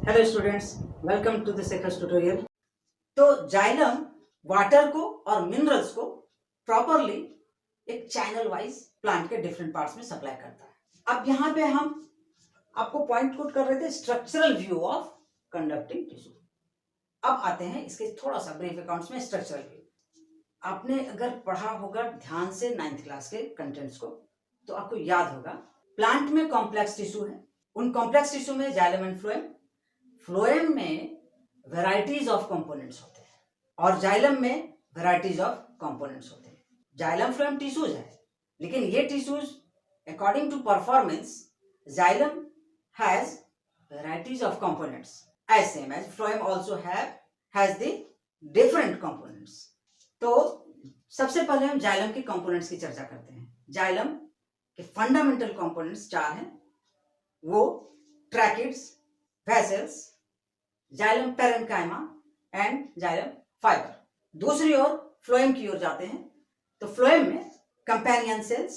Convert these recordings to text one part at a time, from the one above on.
Hello students, welcome to the second tutorial. तो xylem water को और मिनरल्स को प्रॉपरली एक चैनल वाइज प्लांट के डिफरेंट पार्ट्स में सप्लाई करता है। अब यहाँ पे हम आपको पॉइंट कोट कर रहे थे structural view of conducting tissue. अब आते हैं इसके थोड़ा सा ब्रीफ अकाउंट्स में स्ट्रक्चरल व्यू। आपने अगर पढ़ा होगा ध्यान से 9th क्लास के कंटेंट्स को, तो आपको याद होगा प्लांट में कॉम्प्लेक्स टिश्यू है। उन कॉम्प्लेक्स टिश्यू में जाइलम एंड फ्लोएम, फ्लोएम में वैरायटीज ऑफ कंपोनेंट्स होते हैं और जाइलम में वैरायटीज ऑफ कंपोनेंट्स होते हैं। जाइलम फ्लोएम टिश्यूज है, लेकिन ये tissues according to performance xylem has varieties of components as same as phloem also has the different components। तो सबसे पहले हम जाइलम के कंपोनेंट्स की चर्चा करते हैं। जाइलम के फंडामेंटल कंपोनेंट्स 4 हैं, वो tracheids, vessels, xylem parenchyma and xylem fibre. दूसरी ओर फ्लोएम की ओर जाते हैं तो फ्लोएम में companion cells,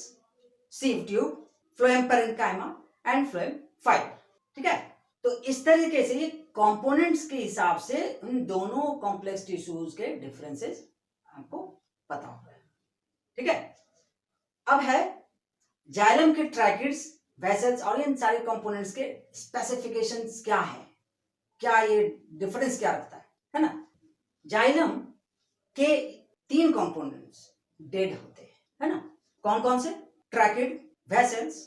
sieve tube, phloem parenchyma and phloem fibre. ठीक है, तो इस तरीके से कंपोनेंट्स के हिसाब से उन दोनों कॉम्प्लेक्स टिश्यूज के डिफरेंसेस आपको पता होगा। ठीक है, अब है जाइलम के ट्रैकिड्स, वेसल्स और इन सारे कंपोनेंट्स के स्पेसिफिकेशंस क्या है, क्या ये डिफरेंस क्या रखता है ना। जाइलम के 3 कंपोनेंट्स डेड होते हैं, है ना। कौन कौन से? Tracheid, vessels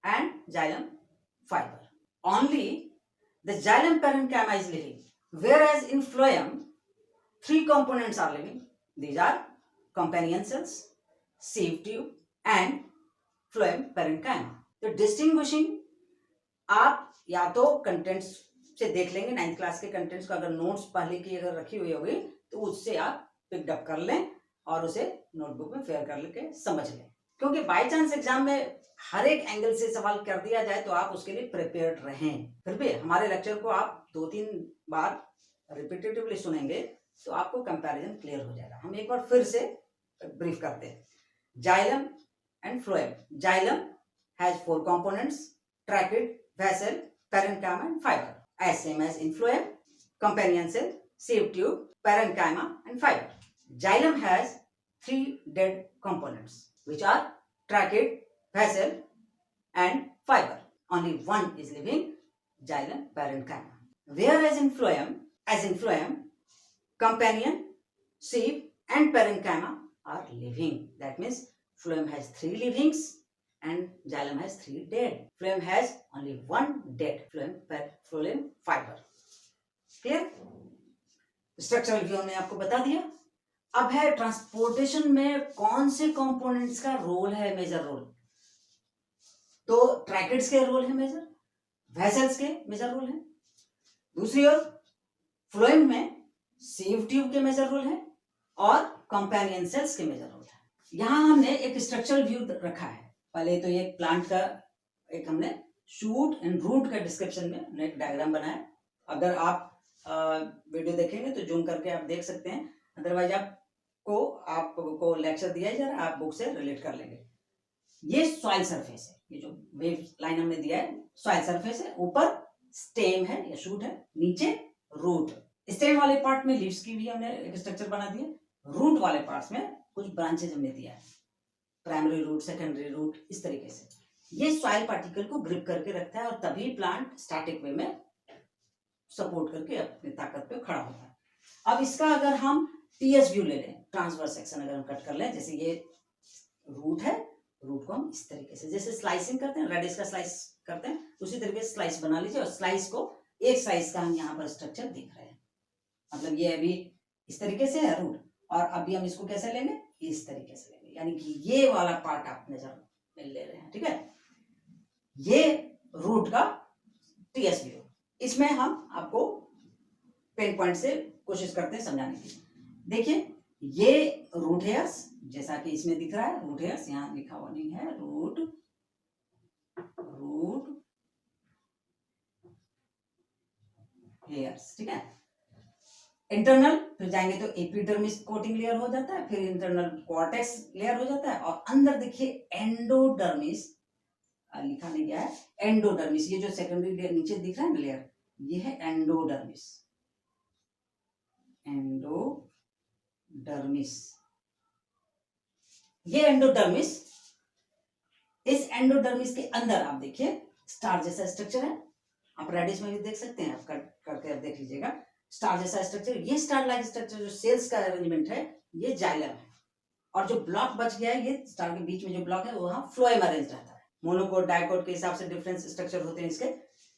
and xylem fibre. Only the xylem parenchyma is living, whereas in phloem 3 components are living. These are companion cells, sieve tube and phloem parenchyma. तो distinguishing आप या तो कंटेंट्स से देख लेंगे, 9th क्लास के कंटेंट्स को अगर नोट्स पहले की अगर रखी हुई होगी तो उससे आप पिकड अप कर लें और उसे नोटबुक में फेयर कर लेके समझ लें, क्योंकि बाय चांस एग्जाम में हर एक एंगल से सवाल कर दिया जाए तो आप उसके लिए प्रिपेयर्ड रहें। फिर भी हमारे लेक्चर को आप 2-3 बार रिपीटेटिवली सुनेंगे तो आपको कंपैरिजन क्लियर हो जाएगा। हम एक बार फिर से ब्रीफ करते हैं। Xylem and phloem. Xylem has 4 components, tracheid, vessel, parenchyma and fibre, as same as in phloem, companion cell, sieve tube, parenchyma and fibre. Xylem has 3 dead components, which are trachea, vessel and fiber. Only one is living, xylem parenchyma. Whereas in phloem, companion, sieve and parenchyma are living. That means phloem has 3 livings and xylem has 3 dead. Phloem has only 1 dead, phloem fiber. Clear? Structural view हमने आपको बता दिया। अब है transportation में कौन से components का रोल है, मेजर रोल। तो ट्रैकिड्स के रोल है मेजर, वेसल्स के मेजर रोल है। दूसरी ओर फ्लोएम में सीव ट्यूब के मेजर रोल है और कंपेनियन सेल्स के मेजर रोल है। यहां हमने एक स्ट्रक्चरल व्यू रखा है। पहले तो ये प्लांट का एक हमने शूट एंड रूट का डिस्क्रिप्शन में एक डायग्राम बनाया। अगर आप वीडियो देखेंगे तो जूम करके आप देख सकते हैं, अदरवाइज आपको लेक्चर दिया जा रहा है, आप बुक से रिलेट कर लेंगे। ये सॉइल सरफेस है, ये जो वेव लाइन हमने दिया है सॉइल सरफेस है। ऊपर स्टेम है या शूट है, नीचे रूट। स्टेम वाले पार्ट में लीव्स की भी हमने एक स्ट्रक्चर बना दिया, रूट वाले पार्ट्स में कुछ ब्रांचेज हमने दिया है, प्राइमरी रूट, सेकेंडरी रूट, इस तरीके से ये सॉइल पार्टिकल को ग्रिप करके रखता है और तभी प्लांट स्टैटिक वे में सपोर्ट करके अपनी ताकत पे खड़ा होता है। अब इसका अगर हम टीएस व्यू ले लें, ट्रांसवर्स सेक्शन अगर हम कट कर लें, जैसे ये रूट है, रूट को हम इस तरीके से जैसे स्लाइसिंग करते हैं, रेडिस का स्लाइस करते हैं, उसी तरीके से स्लाइस बना लीजिए और स्लाइस को एक साइज का हम यहाँ पर स्ट्रक्चर देख रहे हैं। मतलब ये अभी इस तरीके से है रूट, और अभी हम इसको कैसे लेंगे, इस तरीके से लेंगे, यानी कि ये वाला पार्ट आप नजर में ले रहे हैं। ठीक है, ये रूट का टीएस व्यू। इसमें हम आपको पेन पॉइंट से कोशिश करते हैं समझाने की। देखिए ये रूट हेयर्स, जैसा कि इसमें दिख रहा है रूट हेयर्स, यहाँ लिखा हुआ नहीं है, रूट हेयर्स। ठीक है, इंटरनल फिर जाएंगे तो एपिडर्मिस कोटिंग लेयर हो जाता है, फिर इंटरनल कॉर्टेक्स लेयर हो जाता है, और अंदर देखिए एंडोडर्मिस लिखा नहीं गया है, एंडोडर्मिस, ये जो सेकेंडरी लेयर नीचे दिख रहा है ना लेयर, ये है एंडोडर्मिस। एंडोडर्मिस, ये एंडोडर्मिस, इस एंडोडर्मिस के अंदर आप देखिए स्टार जैसा स्ट्रक्चर है, आप रेडिस में भी देख सकते हैं, आप करके देख लीजिएगा स्टार जैसा स्ट्रक्चर। ये स्टार लाइक स्ट्रक्चर जो सेल्स का अरेंजमेंट है ये जाइलम है, और जो ब्लॉक बच गया है ये स्टार के बीच में जो ब्लॉक है वो वहां फ्लोएम अरेंज रहता है। मोनोकोट डाइकोट के हिसाब से डिफरेंट स्ट्रक्चर होते हैं इसके,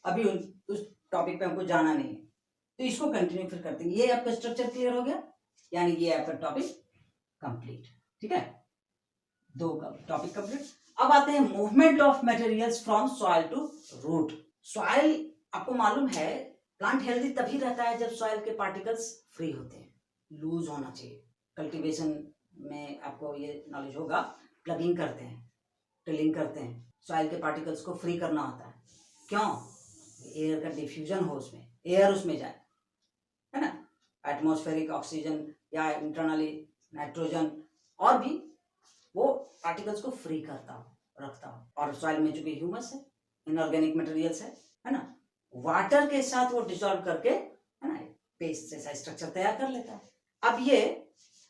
अभी उस टॉपिक पे हमको जाना नहीं है, तो इसको कंटिन्यू फिर करते हैं। ये आपका स्ट्रक्चर क्लियर हो गया, यानी ये आपका टॉपिक कंप्लीट। ठीक है, दो टॉपिक कंप्लीट। अब आते हैं movement of materials from soil to root. Soil आपको मालूम है प्लांट हेल्दी तभी रहता है जब सॉइल के पार्टिकल्स फ्री होते हैं, लूज होना चाहिए। कल्टीवेशन में आपको ये नॉलेज होगा, प्लगिंग करते हैं, टिलिंग करते हैं, सॉइल के पार्टिकल्स को फ्री करना होता है। क्यों? एयर का डिफ्यूजन हो, उसमें एयर उसमें जाए, है ना, एटमॉस्फेरिक ऑक्सीजन या इंटरनली नाइट्रोजन और भी वो पार्टिकल्स को फ्री करता हो, रखता हो। और सॉइल में चूंकि ह्यूमस है, इनऑर्गेनिक मटेरियल्स है ना, वाटर के साथ वो डिसॉल्व करके, है ना, पेस्ट जैसा स्ट्रक्चर तैयार कर लेता है। अब ये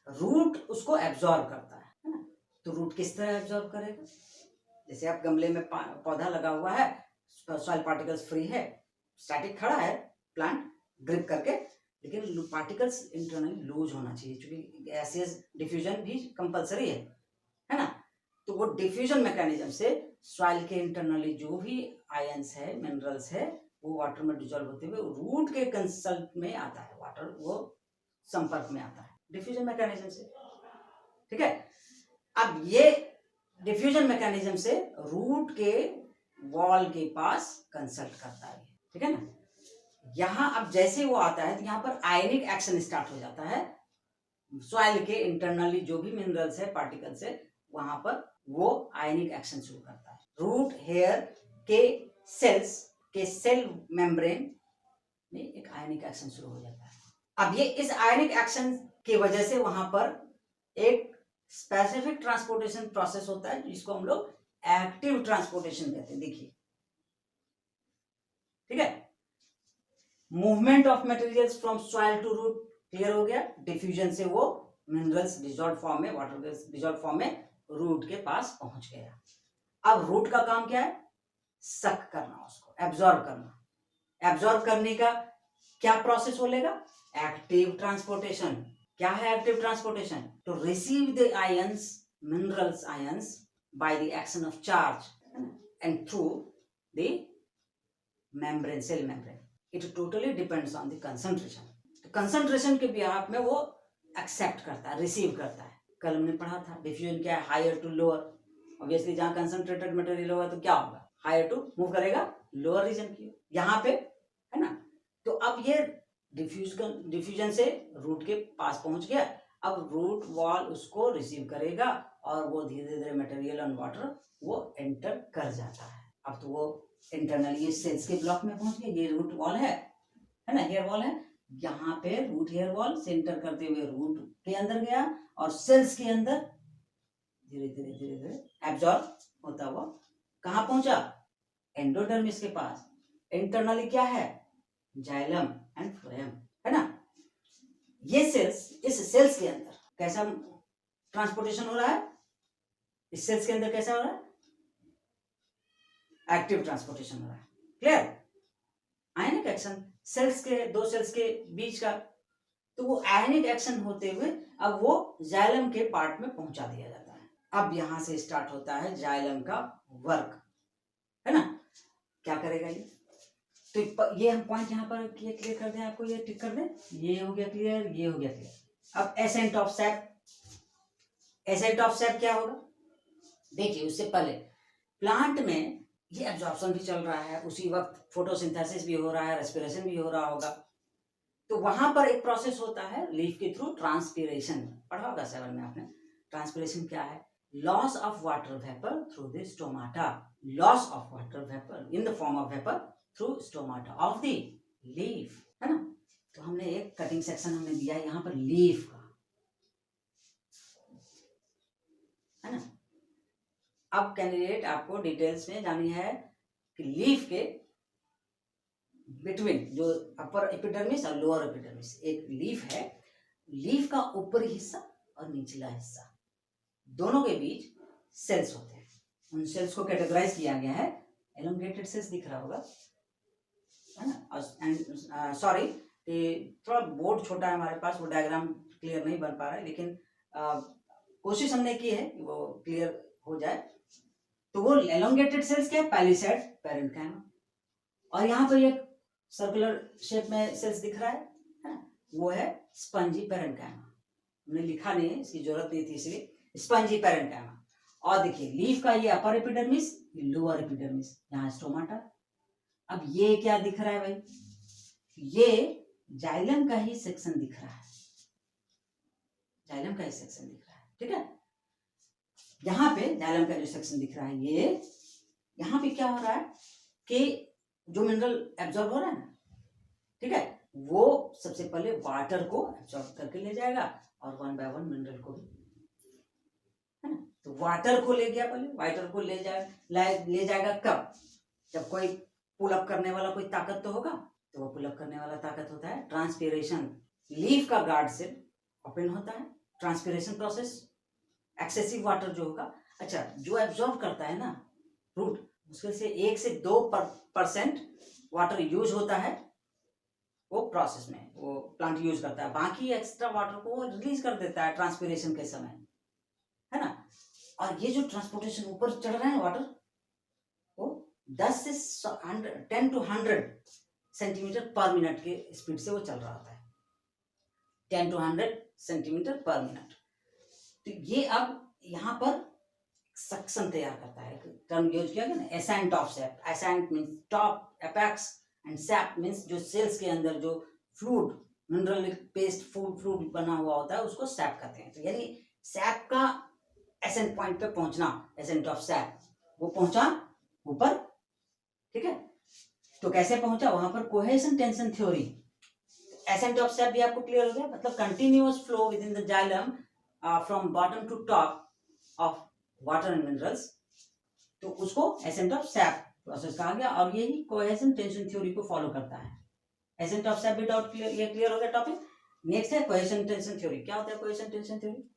रूट उसको एब्जॉर्ब करता है ना, तो रूट किस तरह एब्जॉर्ब करेगा? जैसे आप गमले में पौधा लगा हुआ है, सॉइल पार्टिकल्स फ्री है, स्टैटिक खड़ा है प्लांट ग्रिप करके, लेकिन पार्टिकल्स इंटरनली लूज होना चाहिए, क्योंकि गैसियस डिफ्यूजन भी कंपलसरी है ना। तो वो डिफ्यूजन मैकेनिज्म से सॉइल के इंटरनली जो भी आयंस है, मिनरल्स है, वो वाटर में डिजॉल्व होते हुए रूट के कंसल्ट में आता है, वाटर वो संपर्क में आता है डिफ्यूजन मैकेनिज्म से। ठीक है, अब ये डिफ्यूजन मैकेनिज्म से रूट के वॉल के पास कंसल्ट करता है, ठीक है ना। यहां अब जैसे वो आता है तो यहाँ पर आयनिक एक्शन स्टार्ट हो जाता है, सॉइल के इंटरनली जो भी मिनरल्स है, पार्टिकल्स है, वहां पर वो आयनिक एक्शन शुरू करता है। रूट हेयर के सेल्स के सेल मेम्ब्रेन में एक आयनिक एक्शन शुरू हो जाता है। अब ये इस आयनिक एक्शन की वजह से वहां पर एक स्पेसिफिक ट्रांसपोर्टेशन प्रोसेस होता है जिसको हम लोग एक्टिव ट्रांसपोर्टेशन कहते हैं। देखिए, ठीक है, movement of materials from soil to root clear हो गया। डिफ्यूजन से वो मिनरल्स डिसॉल्व फॉर्म में, वाटर डिसॉल्व फॉर्म में रूट के पास पहुंच गया। अब रूट का काम क्या है? सक करना, उसको एब्जॉर्ब करना। एब्जॉर्ब करने का क्या प्रोसेस बोलेगा? Active transportation. क्या है active transportation? To receive the ions, minerals ions by the action of charge and through the membrane, cell membrane. It totally depends on the concentration. तो कंसंट्रेशन के behalf में वो एक्सेप्ट करता है, receive करता है। कल हमने पढ़ा था डिफ्यूजन क्या है, हायर टू लोअर। ऑब्वियसली जहां कंसंट्रेटेड मटेरियल होगा तो क्या होगा? हायर टू मूव करेगा लोअर रीजन की, यहाँ पे, है ना। तो अब ये डिफ्यूजन से रूट के पास पहुंच गया। अब रूट वॉल उसको रिसीव करेगा और वो धीरे धीरे मटेरियल ऑन वाटर वो एंटर कर जाता है। अब तो वो इंटरनली ये सेल्स के ब्लॉक में पहुंच गया। ये रूट वॉल है ना, हेयर वॉल है, यहाँ पे रूट हेयर वॉल से एंटर करते हुए रूट के अंदर गया और सेल्स के अंदर धीरे धीरे धीरे धीरे एब्जॉर्ब होता हुआ कहाँ पहुंचा? एंडोडर्मिस के पास। इंटरनली क्या है? जाइलम एंड फ्लोएम, है ना। ये सेल्स, इस सेल्स के अंदर कैसा ट्रांसपोर्टेशन हो रहा है? इस सेल्स के अंदर कैसा हो रहा है? एक्टिव ट्रांसपोर्टेशन हो रहा है। क्लियर? आयनिक एक्शन सेल्स के, दो सेल्स के बीच का, तो वो आयनिक एक्शन होते हुए अब वो जाइलम के पार्ट में पहुंचा दिया जाता है। अब यहां से स्टार्ट होता है जाइलम का वर्क, है ना। क्या करेगा ये? तो ये हम पॉइंट यहाँ पर क्लियर कर दें, आपको ये टिक कर दें, ये हो गया क्लियर, ये हो गया क्लियर। अब accent of sap, accent of SAP क्या होगा? देखिए, उससे पहले प्लांट में ये एब्जॉर्प्शन भी चल रहा है, उसी वक्त फोटोसिंथेसिस भी हो रहा है, रेस्पिरेशन भी हो रहा होगा। तो वहां पर एक प्रोसेस होता है लीफ के थ्रू, ट्रांसपीरेशन। पढ़ा होगा 7 में आपने। ट्रांसपीरेशन क्या है? Loss of water vapour through the stomata, loss of water vapour in the form of vapour through stomata of the leaf, है ना। तो हमने एक कटिंग सेक्शन हमने दिया है यहाँ पर लीफ का, है ना। अब कैंडिडेट आपको डिटेल्स में जानी है कि लीफ के बिटवीन जो अपर एपिडर्मिस और लोअर एपिडर्मिस एक लीफ है, लीफ का ऊपरी हिस्सा और निचला हिस्सा दोनों के बीच सेल्स होते हैं। उन सेल्स को कैटेगराइज किया गया है, एलोंगेटेड सेल्स दिख रहा होगा है ना। सॉरी थोड़ा बोर्ड छोटा है हमारे पास, वो डायग्राम क्लियर नहीं बन पा रहा है, लेकिन कोशिश हमने की है कि वो क्लियर हो जाए। तो वो एलोंगेटेड सेल्स क्या है, पैलिसेड पैरेन्काइमा, और यहाँ पर एक सर्कुलर शेप में सेल्स दिख रहा है ना, वो है स्पंजी पैरेन्काइमा। हमने लिखा नहीं है, इसकी जरूरत नहीं थी, इसलिए स्पंजी पैरेन्काइमा। और देखिए लीफ का ये अपर एपिडर्मिस, लोअर एपिडर्मिस, यहाँ स्टोमाटा। अब ये क्या दिख रहा है भाई, ये जाइलम का ही सेक्शन दिख रहा है, जाइलम का ही सेक्शन दिख रहा है, ठीक है। यहाँ पे जाइलम का जो सेक्शन दिख रहा है, ये यहाँ पे क्या हो रहा है कि जो मिनरल एब्जॉर्ब हो रहा है ना, ठीक है, वो सबसे पहले वाटर को एब्जॉर्ब करके ले जाएगा और वन बाय वन मिनरल को भी, है ना। तो वाटर को ले गया, पहले वाटर को ले जाएगा कब, जब कोई पुल अप करने वाला कोई ताकत तो होगा, तो वो पुल अप करने वाला ताकत होता है ट्रांसपीरेशन। लीफ का गार्ड सेल ओपन होता है, ट्रांसपीरेशन प्रोसेस, एक्सेसिव वाटर जो होगा। अच्छा, जो एब्जॉर्ब करता है ना रूट, मुश्किल से 1 से 2% वाटर यूज होता है वो प्रोसेस में, वो प्लांट यूज करता है, बाकी एक्स्ट्रा वाटर को वो रिलीज कर देता है ट्रांसपीरेशन के समय, है ना। और ये जो ट्रांसपोर्टेशन ऊपर चढ़ रहा है वाटर, वो 10 से 10 to 100 सेंटीमीटर पर मिनट के स्पीड से वो चल रहा होता है, 10 to 100 सेंटीमीटर पर मिनट। तो ये अब यहाँ पर सक्शन तैयार करता है, टर्म यूज किया गया ना, ascent of sap. Ascent means top, apex, and sap means जो सेल्स के अंदर जो फ्लूइड, मिनरल पेस्ट फ्लूइड बना हुआ होता है, उसको सैप कहते हैं। तो यानी सैप का एसेंट पॉइंट पे पहुंचना, एसेंट ऑफ सैप, वो पहुंचा ऊपर, ठीक है। तो कैसे पहुंचा, वहां पर cohesion tension theory, ascent of sap भी आपको क्लियर हो गया, मतलब continuous flow within the xylem from bottom to top of water and minerals, तो उसको एसेंट ऑफ सैप प्रोसेस कहा गया, और यही कोहेशन टेंशन थ्योरी को फॉलो करता है। एसेंट ऑफ सैप भी डाउट क्लियर, ये क्लियर हो गया टॉपिक। नेक्स्ट है कोहेशन टेंशन थ्योरी। क्या होता है कोहेशन टेंशन थ्योरी,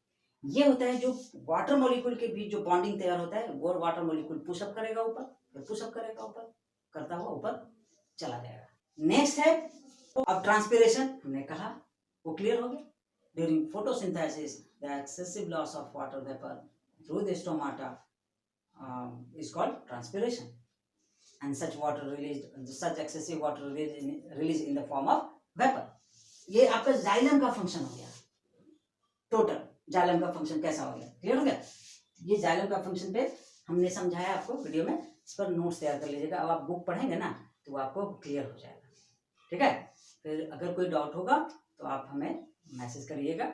ये होता है जो वाटर मॉलिक्यूल के बीच जो बॉन्डिंग तैयार होता है, वो वाटर मॉलिक्यूल पुशअप करेगा ऊपर, फिर पुशअप करेगा ऊपर, करता हुआ ऊपर चला जाएगा। नेक्स्ट है अब ट्रांसपीरेशन, हमने कहा वो क्लियर हो गया। During photosynthesis the excessive loss of water vapour through the stomata is called transpiration, and such excessive water released in the form of vapor. ये आपका जाइलम का फंक्शन हो गया, टोटल जाइलम का फंक्शन कैसा हो गया, क्लियर हो गया। ये जाइलम का फंक्शन पे हमने समझाया आपको वीडियो में, इस पर नोट्स तैयार कर लीजिएगा। अब आप बुक पढ़ेंगे ना तो वो आपको क्लियर हो जाएगा, ठीक है। फिर अगर कोई डाउट होगा तो आप हमें मैसेज करिएगा,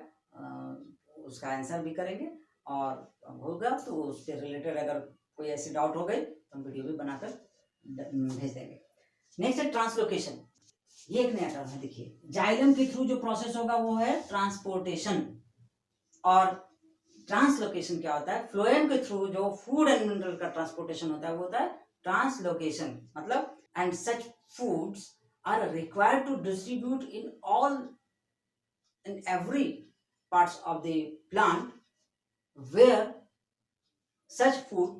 उसका आंसर भी करेंगे, और होगा तो उस पर रिलेटेड अगर कोई ऐसी डाउट हो गई तो हम वीडियो भी बनाकर भेज देंगे। नेक्स्ट है ट्रांसलोकेशन, ये एक नया टर्म है। देखिए जाइलम के थ्रू जो प्रोसेस होगा वो है ट्रांसपोर्टेशन, और ट्रांसलोकेशन क्या होता है, फ्लोएम के थ्रू जो फूड एंड मिनरल का ट्रांसपोर्टेशन होता है वो होता है ट्रांसलोकेशन। मतलब and such foods are required to distribute in every parts of the plant where such food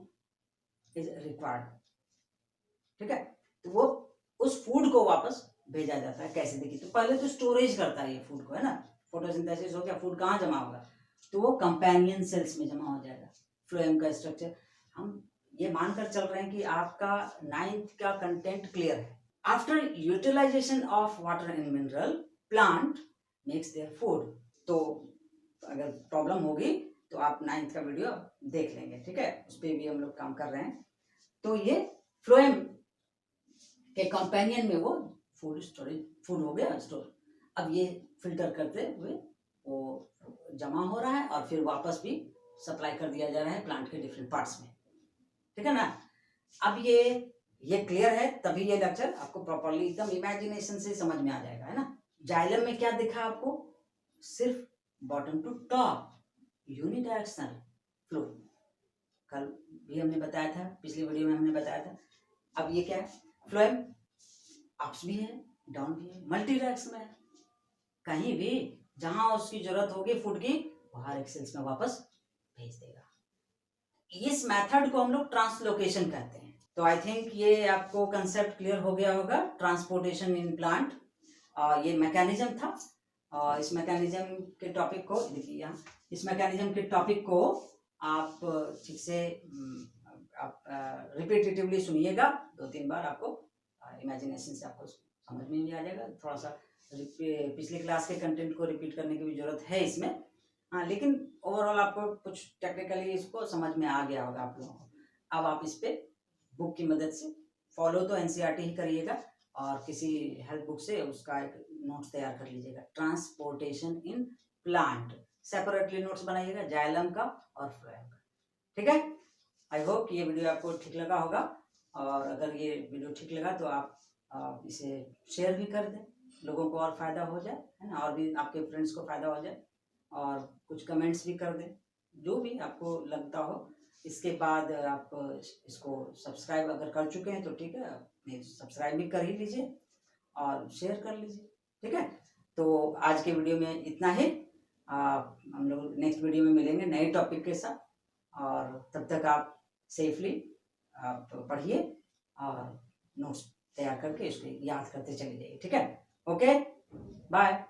is required, ठीक है। तो वो उस फूड को वापस भेजा जाता है, कैसे देखिए, तो पहले तो स्टोरेज करता है ये फूड को, है ना, फोटोसिंथेसिस हो गया, फूड कहाँ जमा होगा, तो वो कंपेनियन सेल्स में जमा हो जाएगा। फ्लोएम का स्ट्रक्चर हम ये मानकर चल रहे हैं कि आपका 9th का कंटेंट क्लियर है। After utilisation of water and mineral plant makes their food. तो अगर प्रॉब्लम होगी तो आप 9th का वीडियो देख लेंगे, ठीक है, उस पर भी हम लोग काम कर रहे हैं। तो ये फ्लोएम के कंपेनियन में वो फूड हो गया स्टोर। अब ये फिल्टर करते हुए वो जमा हो रहा है और फिर वापस भी सप्लाई कर दिया जा रहा है प्लांट के डिफरेंट पार्ट्स में, ठीक है ना। अब ये क्लियर है, तभी ये लेक्चर आपको प्रॉपरली एकदम इमेजिनेशन से समझ में आ जाएगा, है ना। जाइलम में क्या दिखा आपको, सिर्फ bottom to top unidirectional flow, कल भी हमने बताया था, पिछली वीडियो में हमने बताया था। अब ये क्या है, फ्लोएम अप्स भी है, डाउन भी है, मल्टी रैक्स में है, कहीं भी जहां उसकी जरूरत होगी फूड की वो हर एक सेल्स में वापस भेज देगा। इस मेथड को हम लोग ट्रांसलोकेशन कहते हैं। तो आई थिंक ये आपको कंसेप्ट क्लियर हो गया होगा, ट्रांसपोर्टेशन इन प्लांट। ये मैकेनिज्म था, और इस मैकेनिज्म के टॉपिक को देखिए यहाँ, इस मैकेनिज्म के टॉपिक को आप ठीक से आप रिपीटेटिवली सुनिएगा 2-3 बार, आपको इमेजिनेशन से आपको समझ में भी आ जाएगा। थोड़ा सा पिछले क्लास के कंटेंट को रिपीट करने की भी जरूरत है इसमें, हाँ, लेकिन ओवरऑल आपको कुछ टेक्निकली इसको समझ में आ गया होगा आप लोगों को। अब आप इस पे बुक की मदद से फॉलो तो एनसीईआरटी ही करिएगा, और किसी हेल्प बुक से उसका एक नोट्स तैयार कर लीजिएगा, transportation in plant, separately notes बनाइएगा जाइलम का और फ्लोएम का। ठीक है, आई होप ये वीडियो आपको ठीक लगा होगा, और अगर ये वीडियो ठीक लगा तो आप इसे शेयर भी कर दें, लोगों को और फायदा हो जाए, है ना, और भी आपके फ्रेंड्स को फायदा हो जाए, और कुछ कमेंट्स भी कर दें जो भी आपको लगता हो। इसके बाद आप इसको सब्सक्राइब अगर कर चुके हैं तो ठीक है, नहीं सब्सक्राइब भी कर ही लीजिए और शेयर कर लीजिए। ठीक है, तो आज के वीडियो में इतना ही। हम लोग नेक्स्ट वीडियो में मिलेंगे नए टॉपिक के साथ, और तब तक आप सेफली आप पढ़िए और नोट्स तैयार करके इसको याद करते चले जाइए। ठीक है, ओके, बाय।